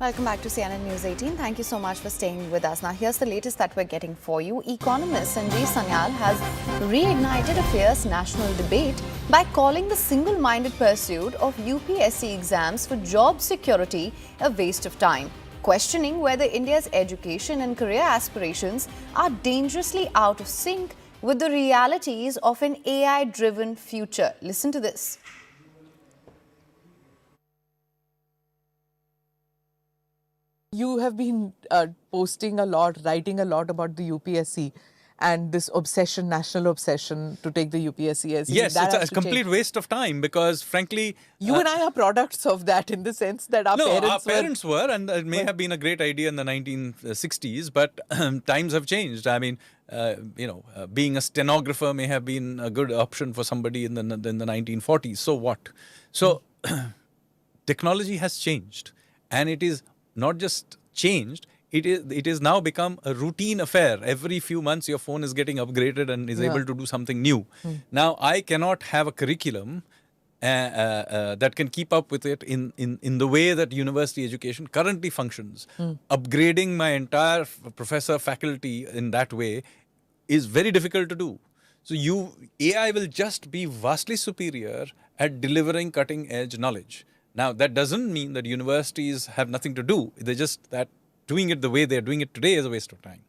Welcome back to CNN News 18. Thank you so much for staying with us. Now, here's the latest that we're getting for you. Economist Sanjeev Sanyal has reignited a fierce national debate by calling the single-minded pursuit of UPSC exams for job security a waste of time, questioning whether India's education and career aspirations are dangerously out of sync with the realities of an AI-driven future. Listen to this. You have been posting a lot, writing a lot about the UPSC and this obsession, national obsession to take the UPSC. Yes, it's a complete waste of time because, frankly... You and I are products of that in the sense that our parents were, and it may have been a great idea in the 1960s, but times have changed. I mean, being a stenographer may have been a good option for somebody in the 1940s. So what? So technology has changed, and it is not just changed, it is now become a routine affair. Every few months your phone is getting upgraded and is able to do something new. Now I cannot have a curriculum that can keep up with it in the way that university education currently functions. Upgrading my entire professor faculty in that way is very difficult to do. So AI will just be vastly superior at delivering cutting edge knowledge. Now, that doesn't mean that universities have nothing to do. They're just that doing it the way they're doing it today is a waste of time.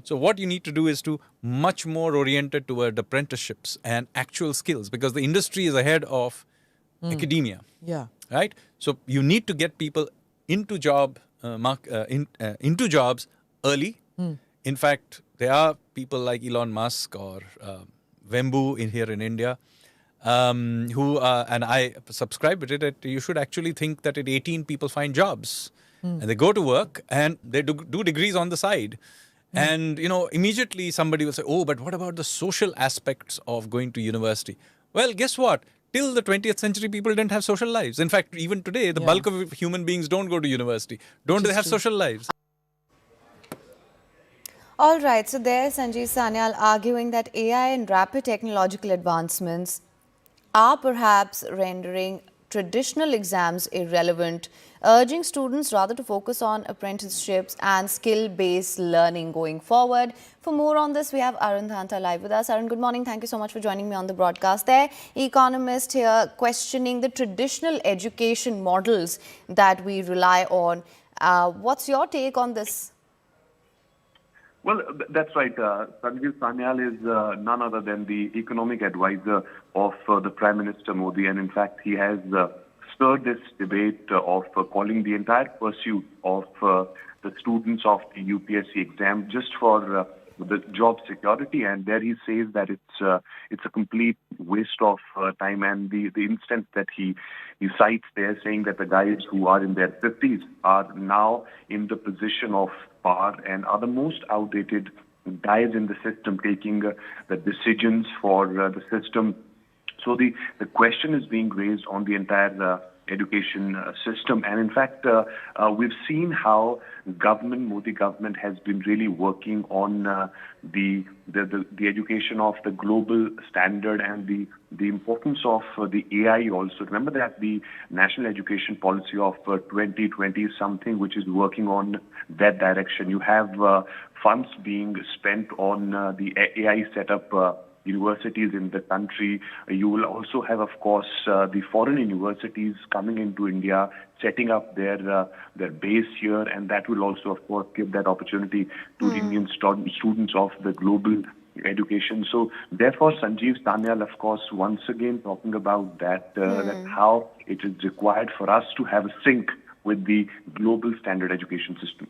So what you need to do is to much more oriented toward apprenticeships and actual skills, because the industry is ahead of academia. Yeah. Right? So you need to get people into jobs early. In fact, there are people like Elon Musk or Vembu here in India, who, and I subscribe with it, that you should actually think that at 18 people find jobs and they go to work and they do degrees on the side. And, immediately somebody will say, oh, but what about the social aspects of going to university? Well, guess what? Till the 20th century, people didn't have social lives. In fact, even today, the bulk of human beings don't go to university. Don't they have social lives? All right, so there's Sanjeev Sanyal arguing that AI and rapid technological advancements are perhaps rendering traditional exams irrelevant, urging students rather to focus on apprenticeships and skill-based learning going forward. For more on this, we have Arun Dhanta live with us. Arun, good morning. Thank you so much for joining me on the broadcast there. Economist here questioning the traditional education models that we rely on. What's your take on this? Well, that's right. Sanjeev Sanyal is none other than the economic advisor of the Prime Minister Modi. And in fact, he has stirred this debate of calling the entire pursuit of the students of the UPSC exam just for the job security. And there he says that it's a complete waste of time. And the instance that he cites there, saying that the guys who are in their 50s are now in the position of power and are the most outdated guys in the system, taking the decisions for the system. So the question is being raised on the entire education system. And in fact, we've seen how Modi government has been really working on the education of the global standard and the importance of the AI also. Remember that the National Education Policy of 2020 is something which is working on that direction. You have funds being spent on the AI setup universities in the country. You will also have, of course, the foreign universities coming into India, setting up their base here, and that will also, of course, give that opportunity to Indian students of the global education. So, therefore, Sanjeev Sanyal, of course, once again talking about that, that how it is required for us to have a sync with the global standard education system.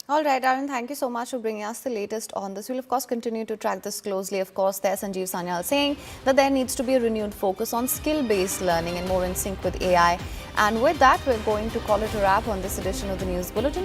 All right, Arun, thank you so much for bringing us the latest on this. We'll, of course, continue to track this closely. Of course, there's Sanjeev Sanyal saying that there needs to be a renewed focus on skill-based learning and more in sync with AI. And with that, we're going to call it a wrap on this edition of the News Bulletin.